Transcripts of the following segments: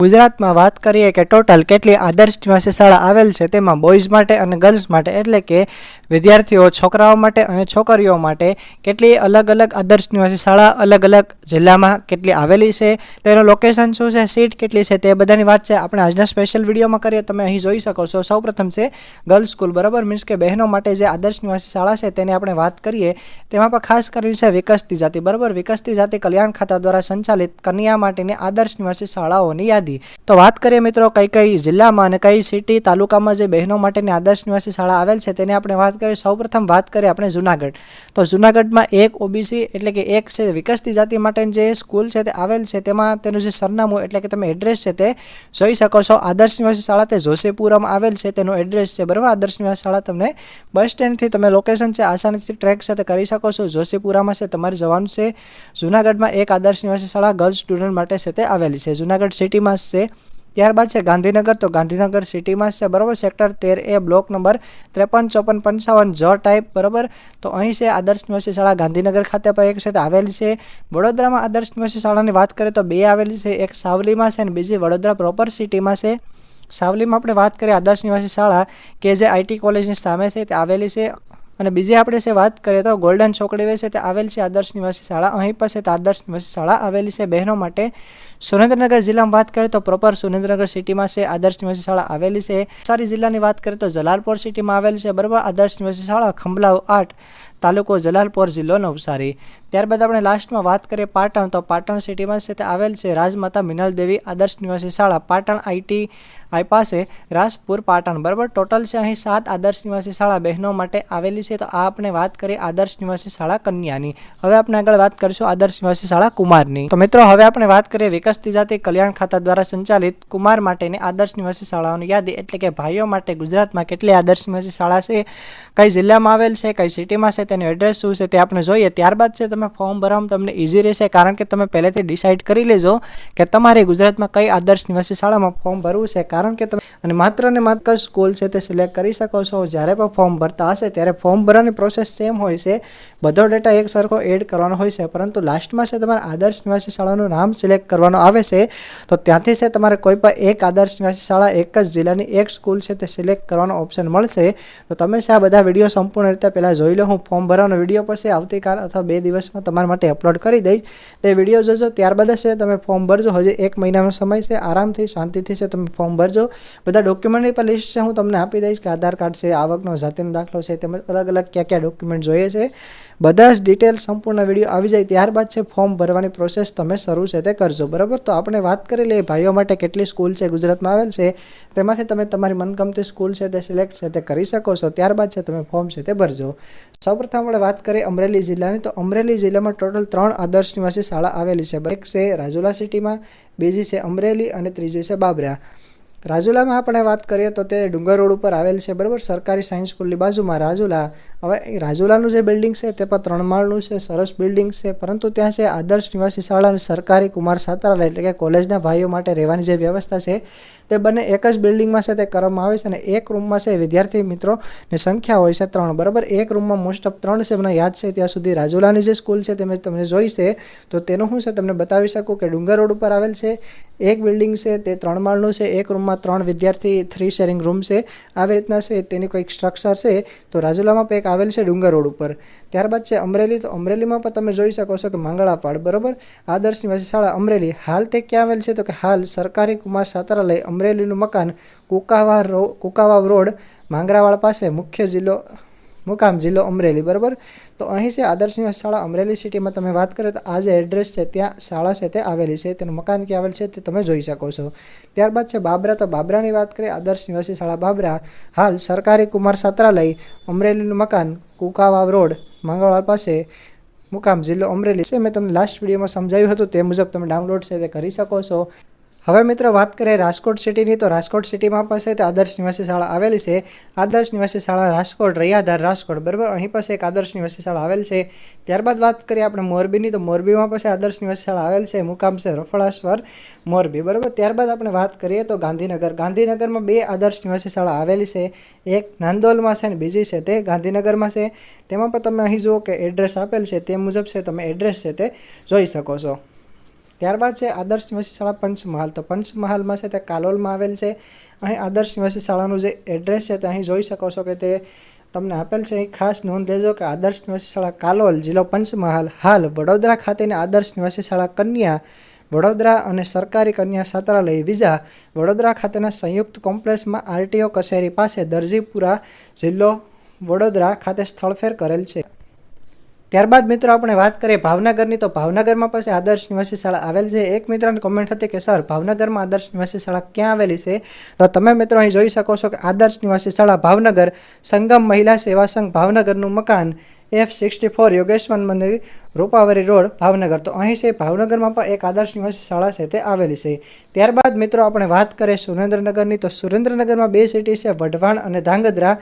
ગુજરાતમાં વાત કરીએ કે ટોટલ કેટલી આદર્શ નિવાસી શાળા આવેલ છે તેમાં બોયઝ માટે અને ગર્લ્સ માટે એટલે કે વિદ્યાર્થીઓ છોકરાઓ માટે અને છોકરીઓ માટે કેટલી અલગ અલગ આદર્શ નિવાસી શાળા અલગ અલગ જિલ્લામાં કેટલી આવેલી છે, તેનું લોકેશન શું છે, સીટ કેટલી છે, તે બધાની વાત છે આપણે આજના સ્પેશિયલ વિડીયોમાં કરીએ. તમે અહીં જોઈ શકો છો. સૌપ્રથમ છે ગર્લ્સ સ્કૂલ, બરાબર, મીન્સ કે બહેનો માટે જે આદર્શ નિવાસી શાળા છે તેની આપણે વાત કરીએ. તેમાં પણ ખાસ કરી છે વિકસતી જાતિ, બરાબર, વિકસતી જાતિ કલ્યાણ ખાતા દ્વારા સંચાલિત કન્યા માટેની આદર્શ નિવાસી શાળાઓની યાદી. તો વાત કરીએ મિત્રો કઈ કઈ જિલ્લામાં અને કઈ સિટી તાલુકામાં જે બહેનો માટેની આદર્શ નિવાસી શાળા આવેલ છે તેની આપણે વાત કરીએ. સૌપ્રથમ વાત કરીએ આપણે જુનાગઢ. તો જુનાગઢમાં એક ઓબીસી એટલે કે એક છે વિકસતી જાતિ માટેની જે સ્કૂલ છે તે આવેલ છે. તેમાં તેનું જે સરનામું એટલે કે તમે એડ્રેસ છે તે જોઈ શકો છો. આદર્શ નિવાસી શાળા તે જોશીપુરામાં આવેલ છે, તેનું એડ્રેસ છે, બરાબર. આદર્શ નિવાસી શાળા તમને બસ સ્ટેન્ડથી તમે લોકેશન છે આસાનીથી ટ્રેક સાથે કરી શકો છો. જોશીપુરામાં છે તમારે જવાનું છે. જુનાગઢમાં એક આદર્શ નિવાસી શાળા ગર્લ્સ સ્ટુડન્ટ માટે છે તે આવેલી છે, જુનાગઢ સિટીમાં છે. ત્યારબાદ છે ગાંધીનગર. તો ગાંધીનગર સિટીમાં છે, બરાબર, સેક્ટર 13A બ્લોક નંબર 53 54 55 જ ટાઈપ, બરાબર. તો અહીં છે આદર્શ નિવાસી શાળા ગાંધીનગર ખાતે પણ એક છે તે આવેલી છે. વડોદરામાં આદર્શ નિવાસી શાળાની વાત કરીએ તો બે આવેલી છે, એક સાવલીમાં છે અને બીજી વડોદરા પ્રોપર સિટીમાં છે. સાવલીમાં આપણે વાત કરીએ આદર્શ નિવાસી શાળા કે જે આઈટી કોલેજની સામે છે તે આવેલી છે. અને બીજી આપણે છે વાત કરીએ તો ગોલ્ડન ચોકડી છે તે આવેલ છે આદર્શ નિવાસી શાળા, અહીં પાસે આદર્શ નિવાસી શાળા આવેલી છે બહેનો માટે. સુરેન્દ્રનગર જિલ્લામાં વાત કરીએ તો પ્રોપર સુરેન્દ્રનગર સિટીમાં છે આદર્શ નિવાસી શાળા આવેલી છે. નવસારી જિલ્લાની વાત કરીએ તો જલાલપોર સિટીમાં આવેલી છે, બરાબર, આદર્શ નિવાસી શાળા ખંભલાવ 8 તાલુકો જલાલપોર જિલ્લો નવસારી. ત્યારબાદ આપણે લાસ્ટમાં વાત કરીએ પાટણ. તો પાટણ સિટીમાં છે તે આવેલ છે રાજમાતા મિનલ દેવી આદર્શ નિવાસી શાળા, પાટણ ITI પાસે રાજપુર પાટણ, બરાબર. ટોટલ છે અહીં 7 આદર્શ નિવાસી શાળા બહેનો માટે આવેલી છે. તો આ આપણે વાત કરીએ આદર્શ નિવાસી શાળા કન્યાની. હવે આપણે આગળ વાત કરીશું આદર્શ નિવાસી શાળા કુમારની. તો મિત્રો હવે આપણે વાત કરીએ વિકસતી જાતિ કલ્યાણ ખાતા દ્વારા સંચાલિત કુમાર માટેની આદર્શ નિવાસી શાળાઓની યાદી એટલે કે ભાઈઓ માટે ગુજરાતમાં કેટલી આદર્શ નિવાસી શાળા છે, કઈ જિલ્લામાં આવેલ છે, કઈ સિટીમાં છે, તેનું એડ્રેસ શું છે તે આપણે જોઈએ. ત્યારબાદ છે તમે ફોર્મ ભરવામાં તમને ઇઝી રહેશે, કારણ કે તમે પહેલેથી ડિસાઇડ કરી લેજો કે તમારે ગુજરાતમાં કઈ આદર્શ નિવાસી શાળામાં ફોર્મ ભરવું છે, કારણ કે તમે અને માત્ર ને માત્ર સ્કૂલ છે તે સિલેક્ટ કરી શકો છો. જ્યારે પણ ફોર્મ ભરતા હશે ત્યારે ફોર્મ ભરવાની પ્રોસેસ સેમ હોય છે, બધો ડેટા એક સરખો એડ કરવાનો હોય છે, પરંતુ લાસ્ટમાં છે તમારે આદર્શ નિવાસી શાળાનું નામ સિલેક્ટ કરવાનું આવે છે. તો ત્યાંથી છે તમારે કોઈ પણ એક આદર્શ નિવાસી શાળા એક જ જિલ્લાની એક સ્કૂલ છે તે સિલેક્ટ કરવાનો ઓપ્શન મળશે. તો તમે છે આ બધા વિડીયો સંપૂર્ણ રીતે પહેલાં જોઈ લો. હું ફોર્મ ભરવાનો વિડીયો પછી આવતીકાલ અથવા 2 દિવસમાં તમારા માટે અપલોડ કરી દઈશ, તે વિડીયો જોજો. ત્યારબાદ છે તમે ફોર્મ ભરજો. હજી 1 મહિનાનો સમય છે, આરામથી શાંતિથી છે તમે ફોર્મ ભરજો. બધા ડોક્યુમેન્ટની પણ લિસ્ટ છે હું તમને આપી દઈશ કે આધાર કાર્ડ છે, આવકનો જાતિનો દાખલો છે, તેમજ અલગ અલગ કયા કયા ડોક્યુમેન્ટ જોઈએ છે, બધા જ ડિટેલ સંપૂર્ણ વિડીયો આવી જાય ત્યારબાદ છે ફોર્મ ભરવાની પ્રોસેસ તમે શરૂ છે તે કરજો, બરાબર. તો આપણે વાત કરી લઈએ ભાઈઓ માટે કેટલી સ્કૂલ છે ગુજરાતમાં આવેલ છે, તેમાંથી તમે તમારી મનગમતી સ્કૂલ છે તે સિલેક્ટ છે તે કરી શકો છો. ત્યારબાદ છે તમે ફોર્મ છે તે ભરજો. સૌપ્રથમ આપણે વાત કરીએ અમરેલી જિલ્લાની. તો અમરેલી જિલ્લામાં ટોટલ 3 આદર્શ નિવાસી શાળા આવેલી છે. એક છે રાજુલા સિટીમાં, બીજી છે અમરેલી અને ત્રીજી છે બાબરા. રાજુલામાં આપણે વાત કરીએ તો તે ડુંગર રોડ ઉપર આવેલ છે, બરાબર, સરકારી સાયન્સ સ્કૂલની બાજુમાં રાજુલા. હવે રાજુલાનું જે બિલ્ડિંગ છે તે પણ 3 માળનું છે, સરસ બિલ્ડિંગ છે, પરંતુ ત્યાં છે આદર્શ નિવાસી શાળા અને સરકારી કુમાર છાત્રાલય એટલે કે કોલેજના ભાઈઓ માટે રહેવાની જે વ્યવસ્થા છે તે બંને એક જ બિલ્ડિંગમાં છે તે કરવામાં આવે છે. અને એક રૂમમાં છે વિદ્યાર્થી મિત્રોની સંખ્યા હોય છે 3, બરાબર. એક રૂમમાં મોસ્ટ ઓફ 3 છે, મને યાદ છે ત્યાં સુધી. રાજુલાની જે સ્કૂલ છે તે મેં તમને જોઈ છે, તો તેનું શું છે તમને બતાવી શકું કે ડુંગર રોડ ઉપર આવેલ છે, એક બિલ્ડિંગ છે તે 3 માળનું છે, એક રૂમમાં 3 વિદ્યાર્થી 3 શેરિંગ રૂમ છે, આવી રીતના છે તેની કોઈક સ્ટ્રક્ચર છે. તો રાજુલામાં પણ એક આવેલ છે ડુંગર રોડ ઉપર. ત્યારબાદ છે અમરેલી. તો અમરેલીમાં પણ તમે જોઈ શકો છો કે મંગળાપાડ, બરાબર, આદર્શ નિવાસી શાળા અમરેલી. હાલ તે ક્યાં આવેલ છે તો કે હાલ સરકારી કુમાર છાત્રાલય અમરેલીનું મકાન કુકાવાવ રોડ માંગરાવાડ પાસે, મુકામ જિલ્લો અમરેલી, બરાબર. તો અહીં છે આદર્શ નિવાસી શાળા અમરેલી સિટીમાં તમે વાત કરો તો આ જે એડ્રેસ છે ત્યાં શાળા છે તે આવેલી છે, તેનું મકાન ક્યાં આવેલ છે તે તમે જોઈ શકો છો. ત્યારબાદ છે બાબરા. તો બાબરાની વાત કરીએ આદર્શ નિવાસી શાળા બાબરા, હાલ સરકારી કુમાર છાત્રાલય અમરેલીનું મકાન કુકાવાવ રોડ માંગરાવાડ પાસે, મુકામ જિલ્લો અમરેલી છે. મેં તમને લાસ્ટ વિડીયોમાં સમજાવ્યું હતું તે મુજબ તમે ડાઉનલોડ છે તે કરી શકો છો. હવે મિત્રો વાત કરીએ રાજકોટ સિટીની. તો રાજકોટ સિટીમાં પાસે તે આદર્શ નિવાસી શાળા આવેલી છે, આદર્શ નિવાસી શાળા રાજકોટ રૈયાધાર રાજકોટ, બરાબર. અહીં પાસે એક આદર્શ નિવાસી શાળા આવેલ છે. ત્યારબાદ વાત કરીએ આપણે મોરબીની. તો મોરબીમાં પાસે આદર્શ નિવાસી શાળા આવેલ છે, મુકામ છે રફળાશ્વર મોરબી, બરાબર. ત્યારબાદ આપણે વાત કરીએ તો ગાંધીનગર. ગાંધીનગરમાં 2 આદર્શ નિવાસી શાળા આવેલી છે, એક નાંદોલમાં છે અને બીજી છે તે ગાંધીનગરમાં છે. તેમાં પણ તમે અહીં જુઓ કે એડ્રેસ આપેલ છે તે મુજબ છે તમે એડ્રેસ છે તે જોઈ શકો છો. ત્યારબાદ છે આદર્શ નિવાસી શાળા પંચમહાલ. તો પંચમહાલમાં છે તે કાલોલમાં આવેલ છે. અહીં આદર્શ નિવાસી શાળાનું જે એડ્રેસ છે તે અહીં જોઈ શકો છો કે તે તમને આપેલ છે. અહીં ખાસ નોંધ લેજો કે આદર્શ નિવાસી શાળા કાલોલ, જિલ્લો પંચમહાલ, હાલ વડોદરા ખાતેની આદર્શ નિવાસી શાળા કન્યા વડોદરા અને સરકારી કન્યા છાત્રાલય વિજા વડોદરા ખાતેના સંયુક્ત કોમ્પ્લેક્સમાં આરટીઓ કચેરી પાસે દરજીપુરા, જિલ્લો વડોદરા ખાતે સ્થળફેર કરેલ છે. ત્યારબાદ મિત્રો આપણે વાત કરીએ ભાવનગરની. તો ભાવનગરમાં પછી આદર્શ નિવાસી શાળા આવેલ છે. એક મિત્રની કમેન્ટ હતી કે સર ભાવનગરમાં આદર્શ નિવાસી શાળા ક્યાં આવેલી છે? તો તમે મિત્રો અહીં જોઈ શકો છો કે આદર્શ નિવાસી શાળા ભાવનગર, સંગમ મહિલા સેવા સંઘ ભાવનગરનું મકાન F64 યોગેશ્વર મંદિર, રૂપાવરી રોડ, ભાવનગર. તો અહીં છે ભાવનગરમાં પણ એક આદર્શ નિવાસી શાળા છે તે આવેલી છે. ત્યારબાદ મિત્રો આપણે વાત કરીએ સુરેન્દ્રનગરની. તો સુરેન્દ્રનગરમાં 2 સિટી છે, વઢવાણ અને ધાંગધ્રા.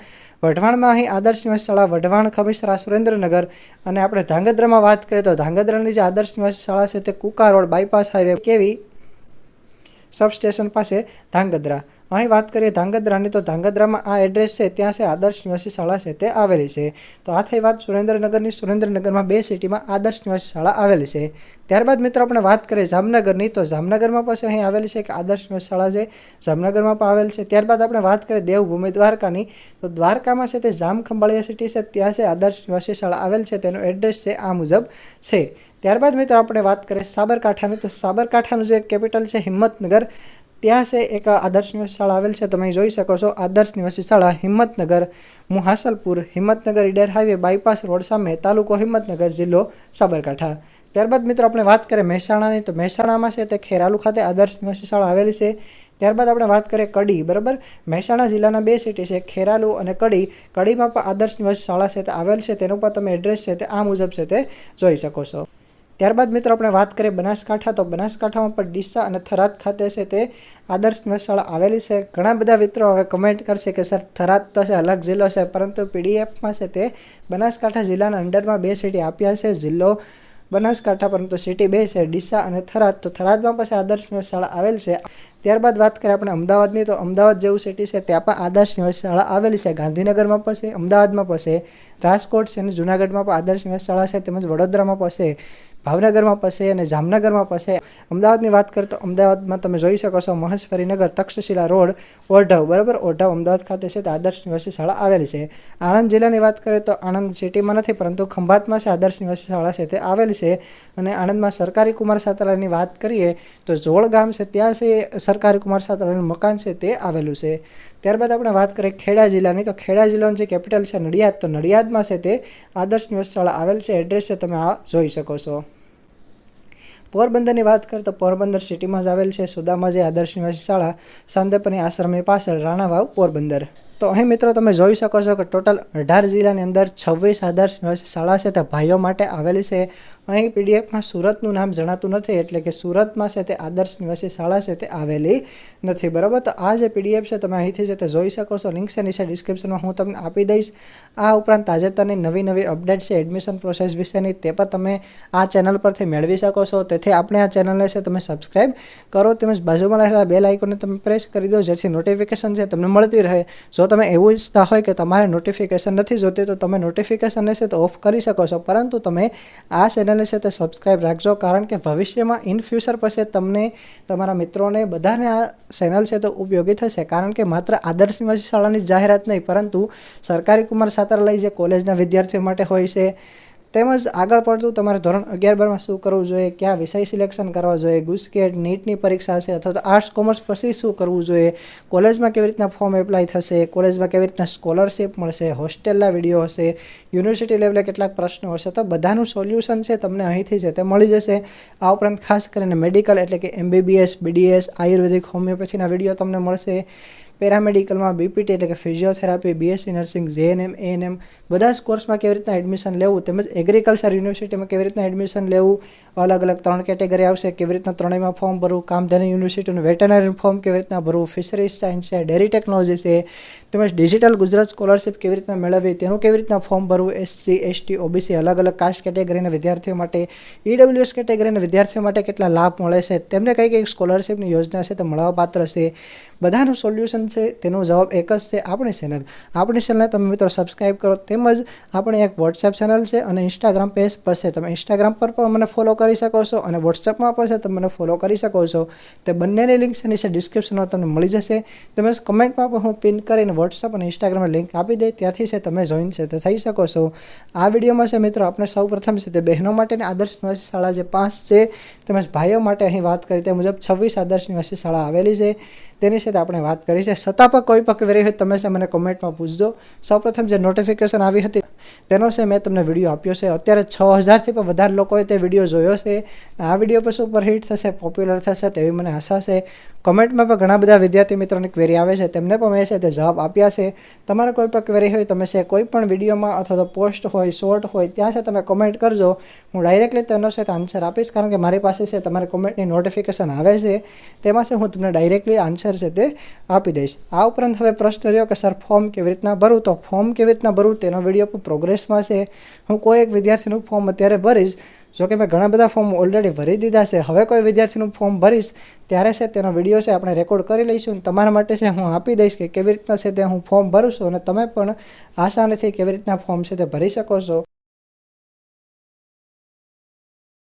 વઢવાણમાં અહીં આદર્શ નિવાસી શાળા વઢવાણ, ખમીસરા, સુરેન્દ્રનગર. અને આપણે ધાંગધ્રામાં વાત કરીએ તો ધાંગધ્રાની જે આદર્શ નિવાસી શાળા છે તે કુકા રોડ, બાયપાસ હાઈવે, કેવી સબસ્ટેશન પાસે, ધાંગધ્રા. અહીં વાત કરીએ ધાંગધ્રાની. તો ધાંગધ્રામાં આ એડ્રેસ છે ત્યાં છે આદર્શ નિવાસી શાળા છે તે આવેલી છે. તો આ થઈ વાત સુરેન્દ્રનગરની. સુરેન્દ્રનગરમાં 2 સિટીમાં આદર્શ નિવાસી શાળા આવેલી છે. ત્યારબાદ મિત્રો આપણે વાત કરીએ જામનગરની. તો જામનગરમાં પછી અહીં આવેલી છે કે આદર્શ નિવાસી શાળા છે, જામનગરમાં પણ આવેલ છે. ત્યારબાદ આપણે વાત કરીએ દેવભૂમિ દ્વારકાની. તો દ્વારકામાં છે તે જામખંભાળિયા સિટી છે ત્યાં છે આદર્શ નિવાસી શાળા આવેલ છે. તેનું એડ્રેસ છે આ મુજબ છે. ત્યારબાદ મિત્રો આપણે વાત કરીએ સાબરકાંઠાની. તો સાબરકાંઠાનું જે કેપિટલ છે હિંમતનગર, ત્યાં છે એક આદર્શ નિવાસી શાળા આવેલ છે. તમે જોઈ શકો છો આદર્શ નિવાસી શાળા Himmatnagar, Muhasalpur, Himmatnagar Idar highway, bypass road સામે, તાલુકો હિંમતનગર, જિલ્લો સાબરકાંઠા. ત્યારબાદ મિત્રો આપણે વાત કરીએ મહેસાણાની. તો મહેસાણામાં છે તે ખેરાલુ ખાતે આદર્શ નિવાસી શાળા આવેલી છે. ત્યારબાદ આપણે વાત કરીએ કડી. બરાબર, મહેસાણા જિલ્લાના 2 સિટી છે, ખેરાલુ અને કડી. કડીમાં પણ આદર્શ નિવાસી શાળા છે તે આવેલ છે. તેનું પણ તમે એડ્રેસ છે તે આ મુજબ છે તે જોઈ શકો છો. ત્યારબાદ મિત્રો આપણે વાત કરીએ બનાસકાંઠા. તો બનાસકાંઠામાં પણ ડીસા અને થરાદ ખાતે છે તે આદર્શ નિવાસી શાળા આવેલી છે. ઘણા બધા મિત્રો હવે કમેન્ટ કરશે કે સર થરાદ તો છે અલગ જિલ્લો છે, પરંતુ પીડીએફમાં છે તે બનાસકાંઠા જિલ્લાના અંડરમાં 2 સિટી આપ્યા છે, જિલ્લો બનાસકાંઠા, પરંતુ સિટી 2 છે, ડીસા અને થરાદ. તો થરાદમાં પછી આદર્શ નિવાસી શાળા આવેલ છે. ત્યારબાદ વાત કરીએ આપણે અમદાવાદની. તો અમદાવાદ જેવું સિટી છે ત્યાં પણ આદર્શ નિવાસી શાળા આવેલી છે. ગાંધીનગરમાં પછી, અમદાવાદમાં પછી, રાજકોટ છે અને જૂનાગઢમાં પણ આદર્શ નિવાસી શાળા છે, તેમજ વડોદરામાં પછી, ભાવનગરમાં પછી અને જામનગરમાં પછી. અમદાવાદની વાત કરીએ તો અમદાવાદમાં તમે જોઈ શકો છો મહેશ્વરીનગર, તક્ષશિલા રોડ, ઓઢવ. બરાબર, ઓઢવ અમદાવાદ ખાતે છે તે આદર્શ નિવાસી શાળા આવેલી છે. આણંદ જિલ્લાની વાત કરીએ તો આણંદ સિટીમાં નથી, પરંતુ ખંભાતમાં છે આદર્શ નિવાસી શાળા છે તે આવેલી છે. અને આણંદમાં સરકારી કુમાર છાત્રાલયની વાત કરીએ તો જોળ ગામ છે ત્યાં છે સરકારી કુમાર છાત્રાલયનું મકાન છે તે આવેલું છે. ત્યારબાદ આપણે વાત કરીએ ખેડા જિલ્લાની. તો ખેડા જિલ્લાનું જે કેપિટલ છે નડિયાદ. તો નડિયાદમાં છે તે આદર્શ નિવાસી શાળા આવેલ છે. એડ્રેસ છે તમે આ જોઈ શકો છો. પોરબંદરની વાત કરીએ તો પોરબંદર સિટીમાં જ આવેલ છે સુદામા જે આદર્શ નિવાસી શાળા, સાંદીપની આશ્રમની પાછળ, રાણાવાવ, પોરબંદર. તો અહીં મિત્રો તમે જોઈ શકો છો કે ટોટલ 18 જિલ્લાની અંદર 26 આદર્શ નિવાસી શાળા છે તે ભાઈઓ માટે આવેલી છે. અહીં પીડીએફમાં સુરતનું નામ જણાતું નથી, એટલે કે સુરતમાં છે તે આદર્શ નિવાસી શાળા છે તે આવેલી નથી. બરાબર, તો આ જે પીડીએફ છે તમે અહીંથી છે તે જોઈ શકો છો. લિંક છે નીચે ડિસ્ક્રિપ્શનમાં હું તમને આપી દઈશ. આ ઉપરાંત તાજેતરની નવી અપડેટ છે એડમિશન પ્રોસેસ વિશેની, તે પણ તમે આ ચેનલ પરથી મેળવી શકો છો. તેથી આપણે આ ચેનલને છે તમે સબસ્ક્રાઈબ કરો, તેમજ બાજુમાં રહેલા બેલ આઇકોનને તમે પ્રેસ કરી દો, જેથી નોટિફિકેશન છે તમને મળતી રહે. જો તમે એવું ઈચ્છતા હોય કે તમારે નોટિફિકેશન નથી જોતી તો તમે નોટિફિકેશનને છે તો ઓફ કરી શકો છો, પરંતુ તમે આ ચેનલને છે તે સબસ્ક્રાઈબ રાખજો, કારણ કે ભવિષ્યમાં ઇન ફ્યુચર પછી તમને, તમારા મિત્રોને બધાને આ ચેનલ છે તો ઉપયોગી થશે. કારણ કે માત્ર આદર્શ નિવાસી શાળાની જાહેરાત નહીં, પરંતુ સરકારી કુમાર છાત્રાલય જે કોલેજના વિદ્યાર્થીઓ માટે હોય છે, તેમજ આગળ પડતું તમારે ધોરણ 11-12માં શું કરવું જોઈએ, ક્યાં વિષય સિલેક્શન કરવા જોઈએ, ગુસ્કેટ, નીટની પરીક્ષા છે, અથવા તો આર્ટ્સ કોમર્સ પછી શું કરવું જોઈએ, કોલેજમાં કેવી રીતના ફોર્મ એપ્લાય થશે, કોલેજમાં કેવી રીતના સ્કોલરશિપ મળશે, હોસ્ટેલના વિડીયો હશે, યુનિવર્સિટી લેવલે કેટલાક પ્રશ્નો હશે, તો બધાનું સોલ્યુશન છે તમને અહીંથી છે તે મળી જશે. આ ઉપરાંત ખાસ કરીને મેડિકલ એટલે કે MBBS, BDS, આયુર્વેદિક, હોમિયોપેથીના વિડીયો તમને મળશે. પેરામેડિકલમાં BPT એટલે કે physiotherapy, BSc nursing, JNM, ANM બધા જ કોર્સમાં કેવી રીતના એડમિશન લેવું, તેમજ એગ્રીકલ્ચર યુનિવર્સિટીમાં કેવી રીતના એડમિશન લેવું, અલગ અલગ 3 કેટેગરી આવશે, કેવી રીતના ત્રણેયમાં ફોર્મ ભરવું, કામધેનુ યુનિવર્સિટીનું વેટરનરી ફોર્મ કેવી રીતના ભરવું, ફિશરીઝ સાયન્સ છે, ડેરી ટેકનોલોજી છે, તેમજ ડિજિટલ ગુજરાત સ્કોલરશિપ કેવી રીતના મેળવવી, તેનું કેવી રીતના ફોર્મ ભરવું, SC, ST, OBC અલગ અલગ કાસ્ટ કેટેગરીના વિદ્યાર્થીઓ માટે, EWS કેટેગરીના વિદ્યાર્થીઓ માટે કેટલા લાભ મળે છે, તેમને કઈ સ્કોલરશિપની યોજના છે તે મળવાપાત્ર છે, બધાનું સોલ્યુશન છે તેનો જવાબ એક જ છે, આપણી ચેનલને તમે મિત્રો સબસ્ક્રાઈબ કરો. તેમજ આપણી એક વોટ્સએપ ચેનલ છે અને ઇન્સ્ટાગ્રામ પેજ પર છે. તમે ઇન્સ્ટાગ્રામ પર પણ મને ફોલો કરી શકો છો અને વોટ્સએપમાં પણ છે તમે મને ફોલો કરી શકો છો. તે બંનેની લિંક છે નીચે ડિસ્ક્રિપ્શનમાં તમને મળી જશે. તેમજ કમેન્ટમાં પણ હું પિન કરીને વોટ્સએપ અને ઇન્સ્ટાગ્રામની લિંક આપી દઈ, ત્યાંથી છે તમે જોઈન છે તે થઈ શકો છો. આ વિડીયોમાં છે મિત્રો આપણે સૌપ્રથમ છે તે બહેનો માટેની આદર્શ નિવાસી શાળા જે 5 છે, તેમજ ભાઈઓ માટે અહીં વાત કરી તે મુજબ 26 આદર્શ નિવાસી શાળા આવેલી છે તેની સાથે આપણે વાત કરી છે. છતાં પણ કોઈ પણ ક્વેરી હોય તમે છે મને કોમેન્ટમાં પૂછજો. સૌપ્રથમ જે નોટિફિકેશન આવી હતી તેનો છે મેં તમને વિડીયો આપ્યો છે. અત્યારે 6000થી પણ વધારે લોકોએ તે વિડીયો જોયો છે. આ વિડીયો પર સુપર હિટ થશે, પોપ્યુલર થશે તેવી મને આશા છે. કમેન્ટમાં પણ ઘણા બધા વિદ્યાર્થી મિત્રોની ક્વેરી આવે છે, તેમને પણ મેં છે તે જવાબ આપ્યા છે. તમારે કોઈ પણ ક્વેરી હોય તમે છે કોઈ પણ વિડીયોમાં અથવા તો પોસ્ટ હોય, શોર્ટ હોય ત્યાં છે તમે કોમેન્ટ કરજો. હું ડાયરેક્ટલી તેનો છે આન્સર આપીશ, કારણ કે મારી પાસે છે તમારી કોમેન્ટની નોટિફિકેશન આવે છે, તેમાં છે હું તમને ડાયરેક્ટલી આન્સર છે તે આપી દઈશ. આ ઉપરાંત હવે પ્રશ્ન રહ્યો કે સર ફોર્મ કેવી રીતના ભરવું, તો ફોર્મ કેવી રીતના ભરવું તેનો વિડીયો પણ પ્રોગ્રેસમાં છે. હું કોઈ એક વિદ્યાર્થીનું ફોર્મ અત્યારે ભરીશ, જોકે મેં ઘણા બધા ફોર્મ ઓલરેડી ભરી દીધા છે. હવે કોઈ વિદ્યાર્થીનું ફોર્મ ભરીશ ત્યારે છે તેનો વિડીયો છે આપણે રેકોર્ડ કરી લઈશું. તમારા માટે છે હું આપી દઈશ કે કેવી રીતના છે તે હું ફોર્મ ભરું છું અને તમે પણ આસાનીથી કેવી રીતના ફોર્મ છે તે ભરી શકો છો.